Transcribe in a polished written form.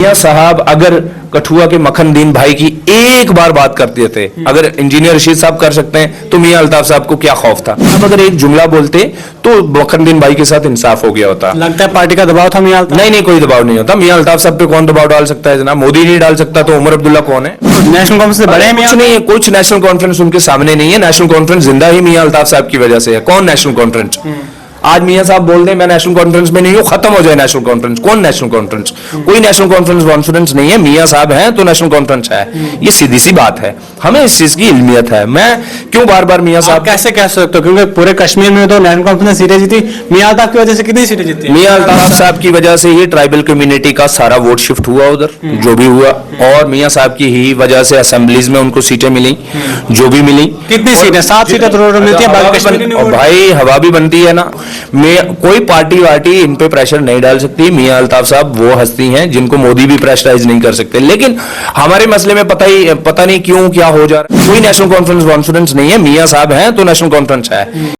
मियां साहब अगर कठुआ के मखनदीन भाई की एक बार बात करते थे, अगर इंजीनियर रशीद साहब कर सकते हैं तो मियां अल्ताफ साहब को क्या खौफ था। अब अगर एक जुमला बोलते तो मखनदीन भाई के साथ इंसाफ हो गया होता। लगता है पार्टी का दबाव था मियां अल्ताफ? नहीं, कोई दबाव नहीं होता। मियां अल्ताफ साहब पे कौन दबाव डाल सकता है जनाब? मोदी नहीं डाल सकता तो उमर अब्दुल्ला कौन है? नेशनल कॉन्फ्रेंस से बड़े हैं कुछ मियां? नहीं है, कुछ नेशनल कॉन्फ्रेंस उनके सामने नहीं है। नेशनल कॉन्फ्रेंस जिंदा ही मियां अल्ताफ साहब की वजह से है। कौन नेशनल कॉन्फ्रेंस? आज मियां साहब बोल दें मैं नेशनल कॉन्फ्रेंस में नहीं हूं, खत्म हो जाए नेशनल कॉन्फ्रेंस। कौन नेशनल कॉन्फ्रेंस? कोई नेशनल कॉन्फ्रेंस नहीं है। मियां साहब हैं तो नेशनल कॉन्फ्रेंस है। ये सीधी सी बात है, हमें इस चीज की इल्मियत है। मैं क्यों बार बार मियां आप साहब कैसे कह सकते हो, क्योंकि पूरे कश्मीर में तो नेशनल कॉन्फ्रेंस ने सीटें जीती, मियां अल्ताफ की वजह से कितनी सीटें जीती? मियां अल्ताफ साहब की वजह से ही ट्राइबल कम्युनिटी का सारा वोट शिफ्ट हुआ उधर, जो भी हुआ, और मियां साहब की ही वजह से असेंबलीज में उनको सीटें मिली जो भी मिली। कितनी सीटें? 7 सीटें तो रोड मिलती है, बाकी कश्मीर नहीं और वोट। भाई हवा भी बनती है ना। कोई पार्टी वार्टी इन पे प्रेशर नहीं डाल सकती। मियां अल्ताफ साहब वो हस्ती हैं जिनको मोदी भी प्रेशराइज नहीं कर सकते। लेकिन हमारे मसले में पता नहीं क्यों क्या हो जा रहा है। कोई नेशनल कॉन्फ्रेंस नहीं है। मियां साहब हैं तो नेशनल कॉन्फ्रेंस है।